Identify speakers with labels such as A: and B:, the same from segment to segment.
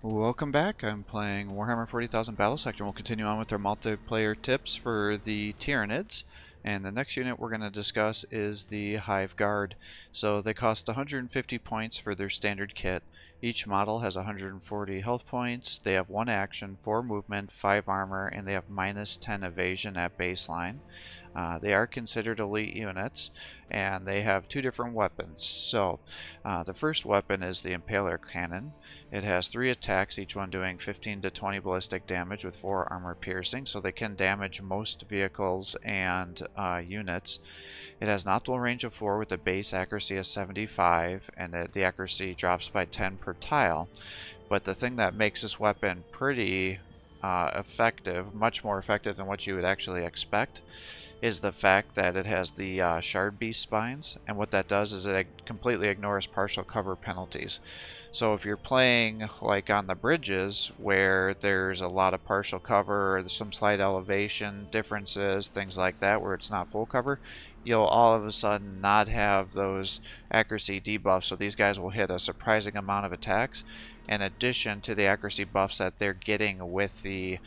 A: Welcome back. I'm playing Warhammer 40,000 Battlesector, and we'll continue on with our multiplayer tips for the Tyranids. And the next unit we're going to discuss is the Hive Guard. So they cost 150 points for their standard kit. Each model has 140 health points. They have 1 action, 4 movement, 5 armor, and they have minus 10 evasion at baseline. They are considered elite units, and they have 2 different weapons. So the first weapon is the Impaler Cannon. It has 3 attacks, each one doing 15 to 20 ballistic damage with 4 armor piercing, so they can damage most vehicles and units. It has an optimal range of 4 with a base accuracy of 75, and the accuracy drops by 10 per tile. But the thing that makes this weapon pretty effective, much more effective than what you would actually expect, is the fact that it has the Shard Beast spines, and what that does is it completely ignores partial cover penalties. So if you're playing like on the bridges where there's a lot of partial cover or there's some slight elevation differences, things like that, where it's not full cover, you'll all of a sudden not have those accuracy debuffs, so these guys will hit a surprising amount of attacks in addition to the accuracy buffs that they're getting with the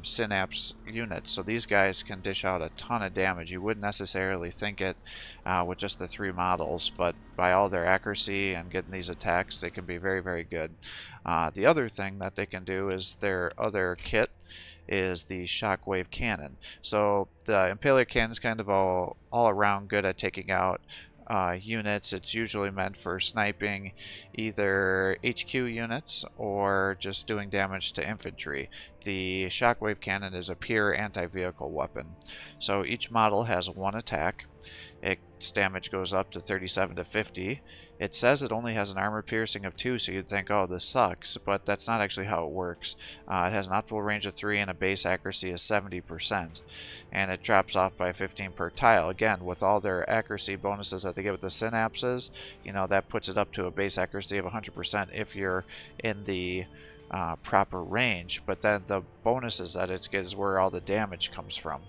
A: Synapse units. So these guys can dish out a ton of damage. You wouldn't necessarily think it with just the 3 models, but by all their accuracy and getting these attacks, they can be very, very good. The other thing that they can do is their other kit is the Shockwave cannon. So the Impaler cannon is kind of all around good at taking out units. It's usually meant for sniping either HQ units or just doing damage to infantry. The Shockwave cannon is a pure anti-vehicle weapon. So each model has 1 attack. Its damage goes up to 37 to 50. It says it only has an armor piercing of 2, so you'd think, oh, this sucks, but that's not actually how it works. It has an optimal range of 3 and a base accuracy of 70%, and it drops off by 15 per tile. Again, with all their accuracy bonuses that they get with the synapses, you know, that puts it up to a base accuracy of 100% if you're in the proper range, but then the bonuses that it gets is where all the damage comes from.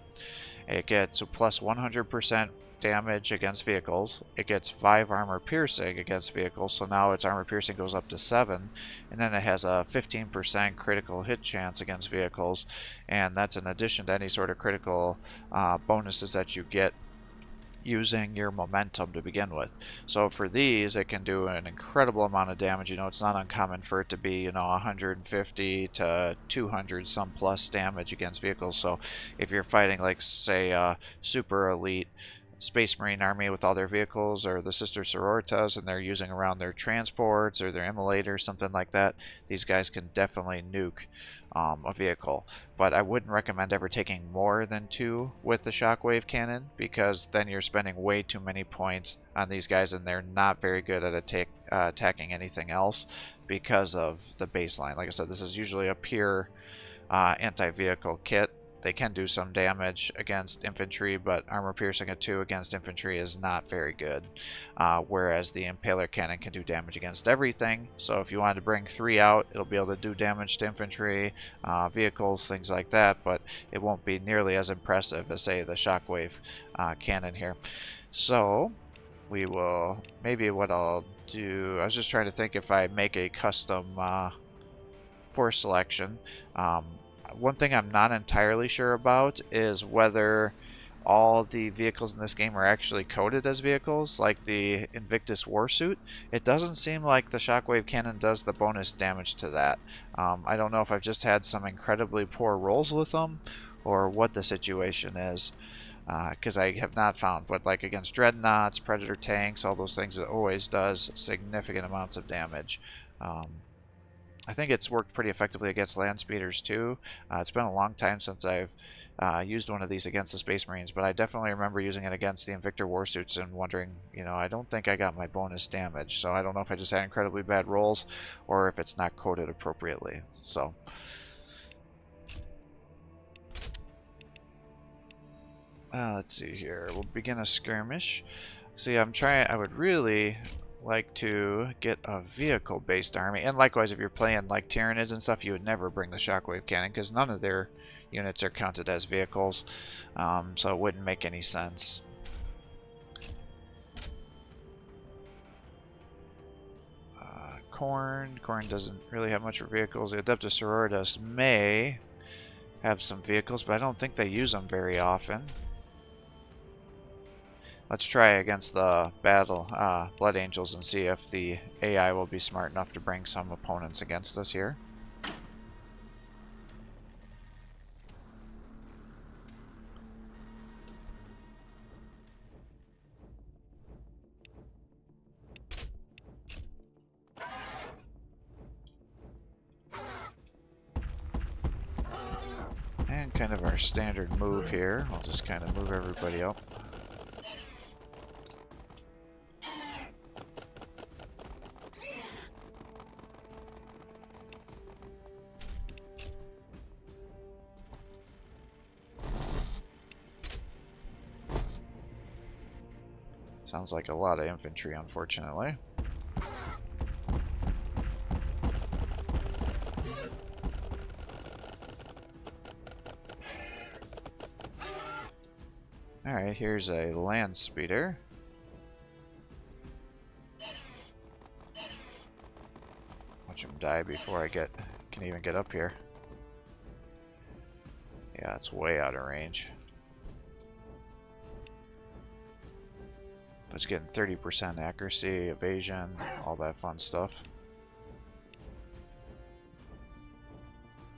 A: It gets a plus 100% damage against vehicles. It gets 5 armor piercing against vehicles, so now its armor piercing goes up to 7, and then it has a 15% critical hit chance against vehicles, and that's in addition to any sort of critical bonuses that you get using your momentum to begin with. So for these, it can do an incredible amount of damage. You know, it's not uncommon for it to be, you know, 150 to 200 some plus damage against vehicles. So if you're fighting, like, say, a super elite Space Marine army with all their vehicles, or the Sister Sororitas, and they're using around their transports or their immolators, something like that, these guys can definitely nuke a vehicle. But I wouldn't recommend ever taking more than 2 with the Shockwave cannon, because then you're spending way too many points on these guys, and they're not very good at attacking anything else because of the baseline. Like I said, this is usually a pure anti-vehicle kit. They can do some damage against infantry, but armor piercing at 2 against infantry is not very good. Whereas the Impaler cannon can do damage against everything. So if you wanted to bring 3 out, it'll be able to do damage to infantry, vehicles, things like that, but it won't be nearly as impressive as, say, the Shockwave cannon here. So we will, maybe what I'll do, I was just trying to think if I make a custom force selection. One thing I'm not entirely sure about is whether all the vehicles in this game are actually coded as vehicles, like the Invictus Warsuit. It doesn't seem like the Shockwave Cannon does the bonus damage to that. I don't know if I've just had some incredibly poor rolls with them, or what the situation is, because I have not found. But like against Dreadnoughts, Predator tanks, all those things, it always does significant amounts of damage. I think it's worked pretty effectively against land speeders too. It's been a long time since I've used one of these against the Space Marines, but I definitely remember using it against the Invictor Warsuits and wondering, you know, I don't think I got my bonus damage. So I don't know if I just had incredibly bad rolls or if it's not coded appropriately. So let's see here. We'll begin a skirmish. See, I would really like to get a vehicle-based army, and likewise if you're playing like Tyranids and stuff, you would never bring the Shockwave cannon because none of their units are counted as vehicles, so it wouldn't make any sense. Corn. Corn doesn't really have much for vehicles. The Adeptus Sororitas may have some vehicles, but I don't think they use them very often. Let's try against the Blood Angels and see if the AI will be smart enough to bring some opponents against us here. And kind of our standard move here. I'll just kind of move everybody up. Sounds like a lot of infantry, unfortunately. Alright, here's a land speeder. Watch him die before I can even get up here. Yeah, it's way out of range. But it's getting 30% accuracy, evasion, all that fun stuff.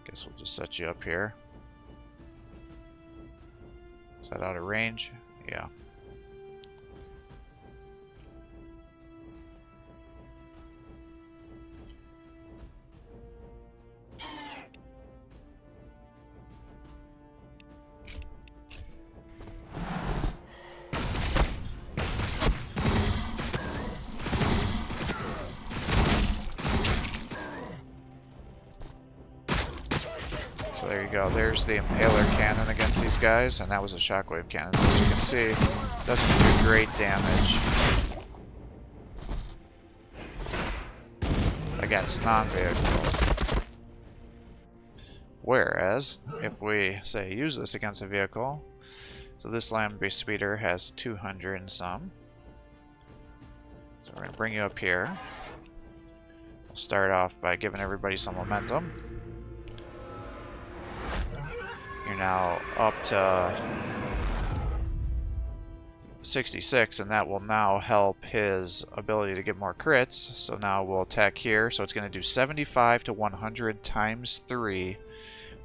A: Guess we'll just set you up here. Is that out of range? Yeah. So there you go, there's the Impaler cannon against these guys, and that was a Shockwave cannon. So as you can see, it doesn't do great damage against non-vehicles. Whereas, if we, say, use this against a vehicle, so this land-based speeder has 200 and some. So we're going to bring you up here. We'll start off by giving everybody some momentum. You're now up to 66, and that will now help his ability to get more crits. So now we'll attack here. So it's going to do 75 to 100 times 3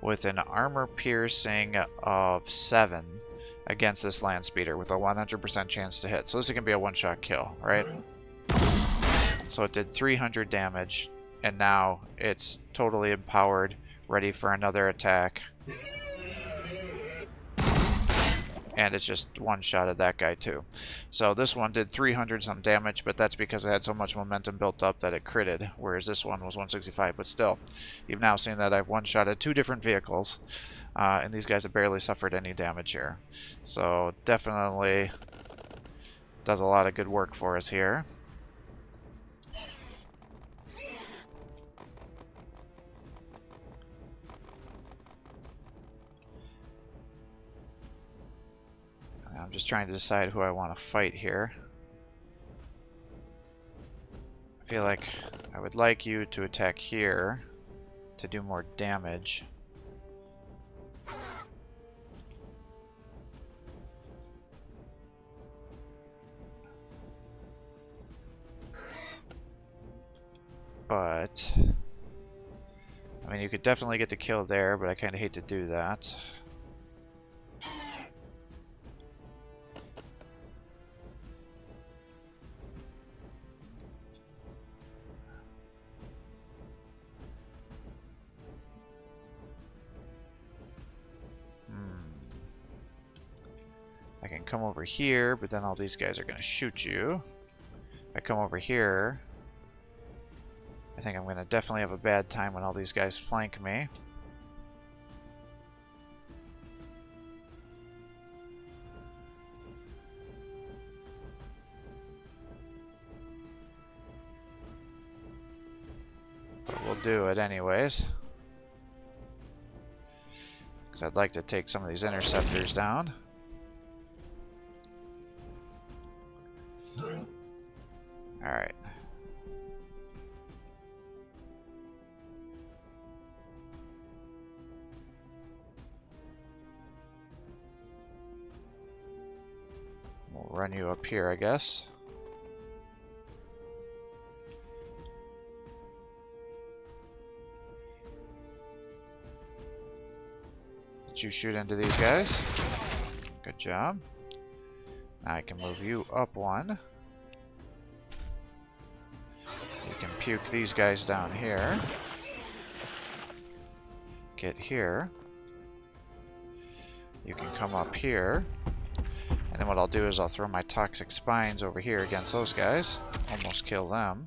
A: with an armor piercing of 7 against this land speeder with a 100% chance to hit. So this is going to be a one-shot kill, right? So it did 300 damage, and now it's totally empowered, ready for another attack. And it's just one-shotted that guy too. So this one did 300 some damage, but that's because it had so much momentum built up that it critted, whereas this one was 165. But still, you've now seen that I've one-shotted 2 different vehicles, and these guys have barely suffered any damage here. So definitely does a lot of good work for us here. I'm just trying to decide who I want to fight here. I feel like I would like you to attack here to do more damage. But I mean, you could definitely get the kill there, but I kind of hate to do that. I can come over here, but then all these guys are going to shoot you. If I come over here, I think I'm going to definitely have a bad time when all these guys flank me. But we'll do it anyways, because I'd like to take some of these interceptors down. Alright. run you up here, I guess. Did you shoot into these guys? Good job. Now I can move you up one. You can puke these guys down here. Get here. You can come up here. And then what I'll do is I'll throw my toxic spines over here against those guys. Almost kill them.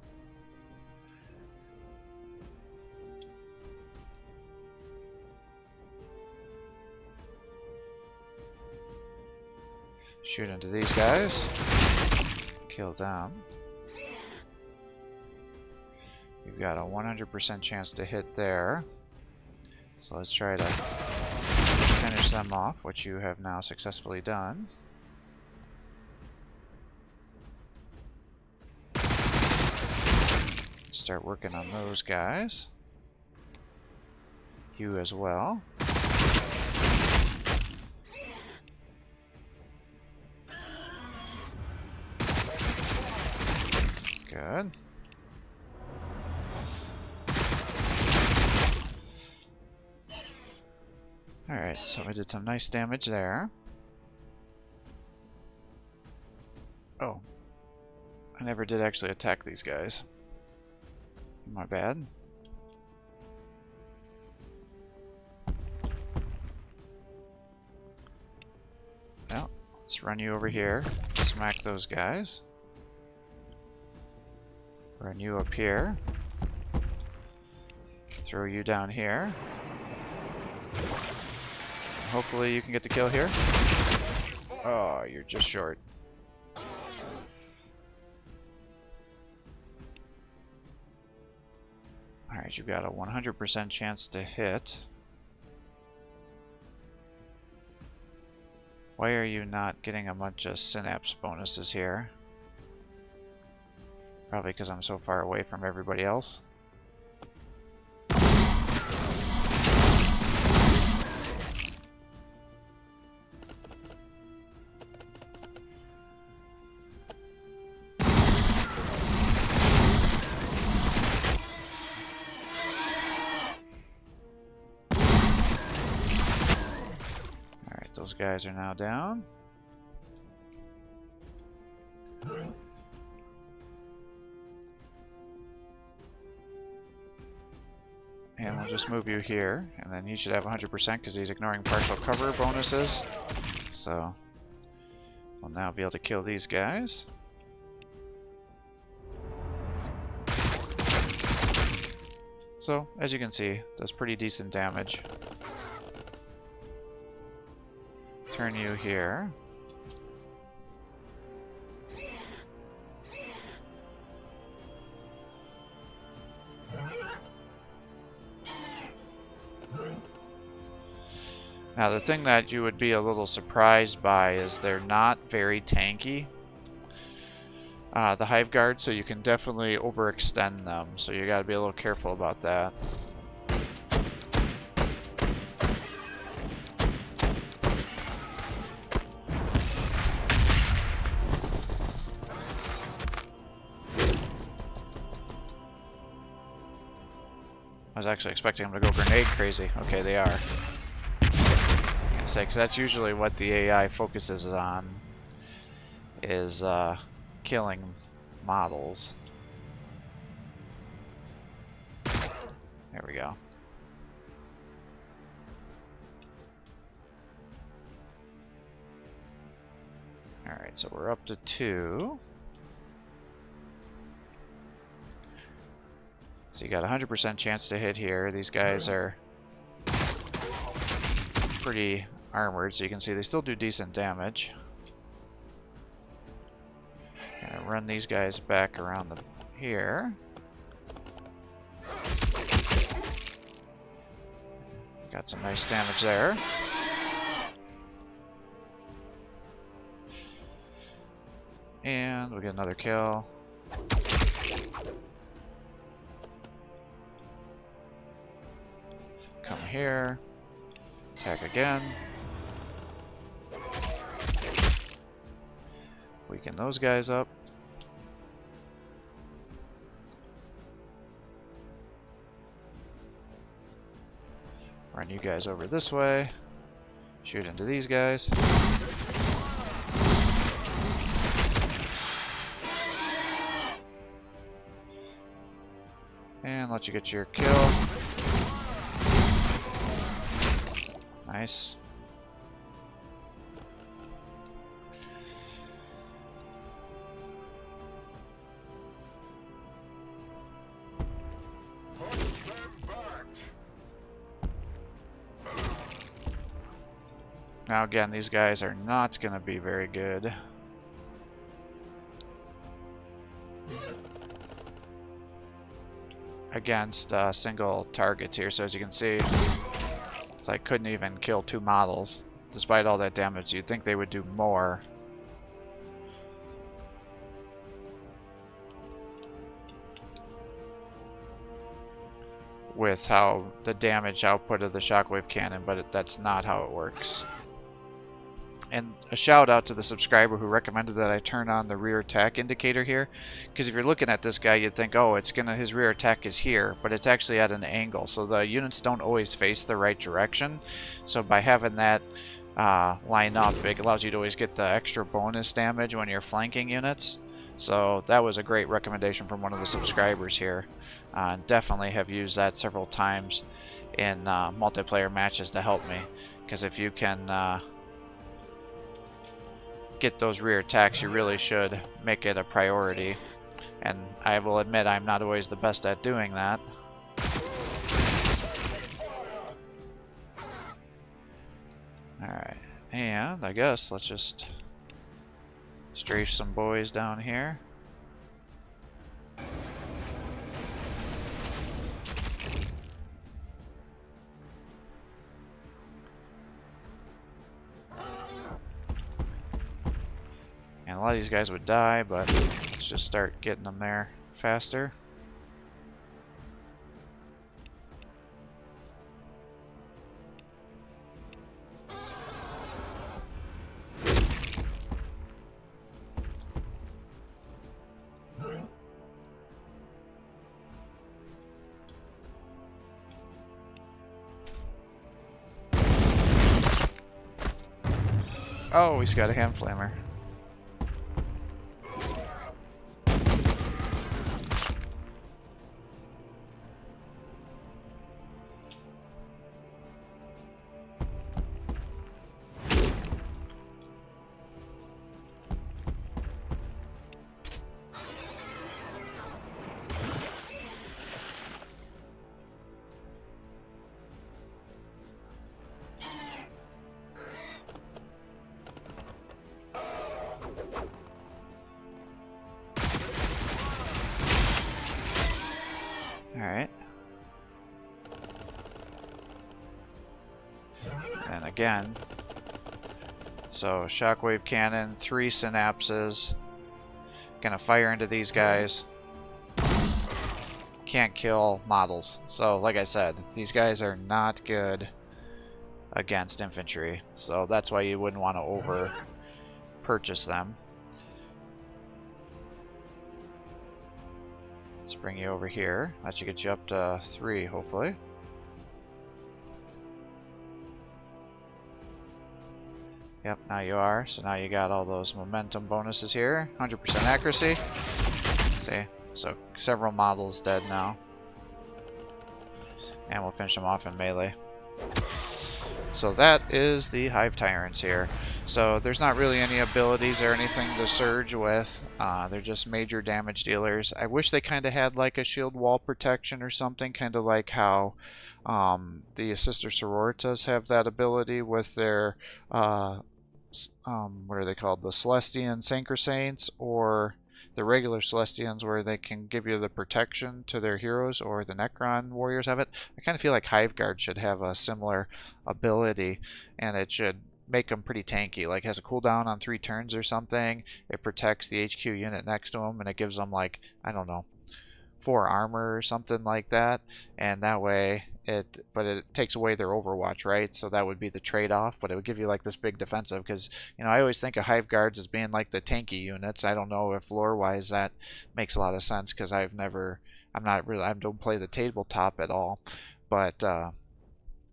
A: Shoot into these guys. Kill them. You've got a 100% chance to hit there. So let's try to finish them off, which you have now successfully done. Start working on those guys. You as well. Good. Alright, so we did some nice damage there. Oh. I never did actually attack these guys. My bad. Well, let's run you over here. Smack those guys. Run you up here. Throw you down here. Hopefully you can get the kill here. Oh, you're just short. Alright, you've got a 100% chance to hit. Why are you not getting a bunch of synapse bonuses here? Probably because I'm so far away from everybody else. Alright, those guys are now down. And we'll just move you here, and then he should have 100% because he's ignoring partial cover bonuses. So, we'll now be able to kill these guys. So, as you can see, does pretty decent damage. Turn you here. Now the thing that you would be a little surprised by is they're not very tanky, the Hive Guard, so you can definitely overextend them, so you gotta be a little careful about that. I was actually expecting them to go grenade crazy. Okay, they are. Because that's usually what the AI focuses on, is killing models. There we go. Alright, so we're up to 2. So you got a 100% chance to hit here. These guys are pretty armored, so you can see they still do decent damage. Gonna run these guys back around the here. Got some nice damage there. And we get another kill. Come here. Attack again. Weaken those guys up. Run you guys over this way. Shoot into these guys. And let you get your kill. Nice. Now again, these guys are not going to be very good. Against single targets here, so as you can see, it's like couldn't even kill 2 models. Despite all that damage, you'd think they would do more. With how the damage output of the Shockwave cannon, but that's not how it works. And a shout out to the subscriber who recommended that I turn on the rear attack indicator here, because if you're looking at this guy, you'd think, oh, his rear attack is here, but it's actually at an angle, so the units don't always face the right direction. So by having that line up, it allows you to always get the extra bonus damage when you're flanking units. So that was a great recommendation from one of the subscribers here. Definitely have used that several times in multiplayer matches to help me, because if you can get those rear attacks, you really should make it a priority. And I will admit I'm not always the best at doing that. Alright, and I guess let's just strafe some boys down here. And a lot of these guys would die, but let's just start getting them there faster. Oh, he's got a hand flamer. Alright. And again, so Shockwave cannon, 3 synapses. Gonna fire into these guys. Can't kill models. So like I said, these guys are not good against infantry. So that's why you wouldn't want to over purchase them. Let's bring you over here. That should get you up to 3, hopefully. Yep, now you are. So now you got all those momentum bonuses here. 100% accuracy. See? So several models dead now. And we'll finish them off in melee. So that is the Hive Tyrants here. So there's not really any abilities or anything to surge with. They're just major damage dealers. I wish they kind of had like a shield wall protection or something, kind of like how the Sister Sororitas have that ability with their, what are they called? The Celestian Saints, or the regular Celestians, where they can give you the protection to their heroes, or the Necron warriors have it. I kind of feel like Hive Guard should have a similar ability, and it should make them pretty tanky. Like, has a cooldown on 3 turns or something. It protects the HQ unit next to them, and it gives them, like, I don't know, 4 armor or something like that, and that way but it takes away their overwatch, right? So that would be the trade-off, but it would give you like this big defensive, because I always think of Hive Guards as being like the tanky units. I don't know if lore-wise that makes a lot of sense, because I'm not really, I don't play the tabletop at all, but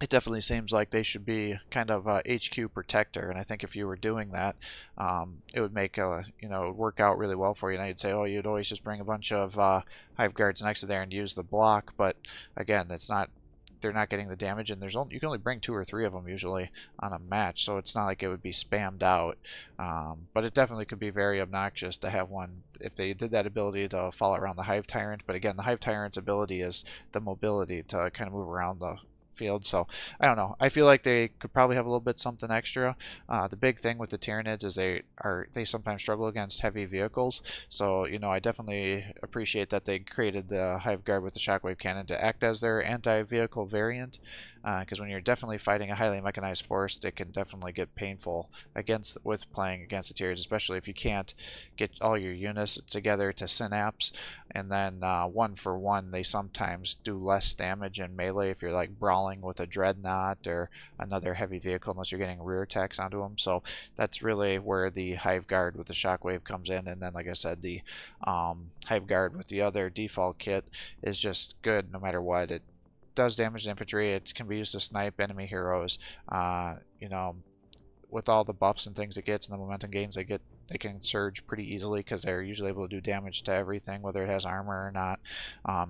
A: it definitely seems like they should be kind of a HQ protector, and I think if you were doing that, it would make it would work out really well for you. And you'd say, oh, you'd always just bring a bunch of Hive Guards next to there and use the block, but again, they're not getting the damage, and you can only bring 2 or 3 of them usually on a match, so it's not like it would be spammed out. But it definitely could be very obnoxious to have one if they did that ability to follow around the Hive Tyrant. But again, the Hive Tyrant's ability is the mobility to kind of move around the field. So I don't know. I feel like they could probably have a little bit something extra. The big thing with the Tyranids is they sometimes struggle against heavy vehicles. So I definitely appreciate that they created the Hive Guard with the Shockwave cannon to act as their anti-vehicle variant. Because when you're definitely fighting a highly mechanized force, it can definitely get painful with playing against the tiers, especially if you can't get all your units together to synapse. And then 1-for-1, they sometimes do less damage in melee if you're like brawling with a dreadnought or another heavy vehicle, unless you're getting rear attacks onto them. So that's really where the Hive Guard with the Shockwave comes in. And then, like I said, the Hive Guard with the other default kit is just good no matter what. It does damage to infantry. It can be used to snipe enemy heroes. With all the buffs and things it gets and the momentum gains they get, they can surge pretty easily because they're usually able to do damage to everything, whether it has armor or not.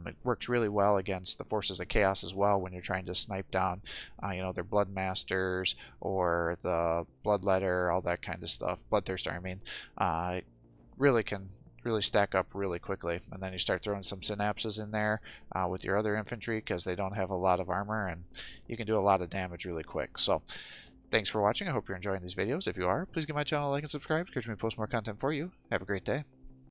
A: It works really well against the forces of chaos as well when you're trying to snipe down, their Bloodmasters or the Bloodletter, all that kind of stuff. Bloodthirster, I mean. It really can stack up really quickly, and then you start throwing some synapses in there with your other infantry, because they don't have a lot of armor, and you can do a lot of damage really quick. So thanks for watching. I hope you're enjoying these videos. If you are, please give my channel a like and subscribe, because we post more content for you. Have a great day.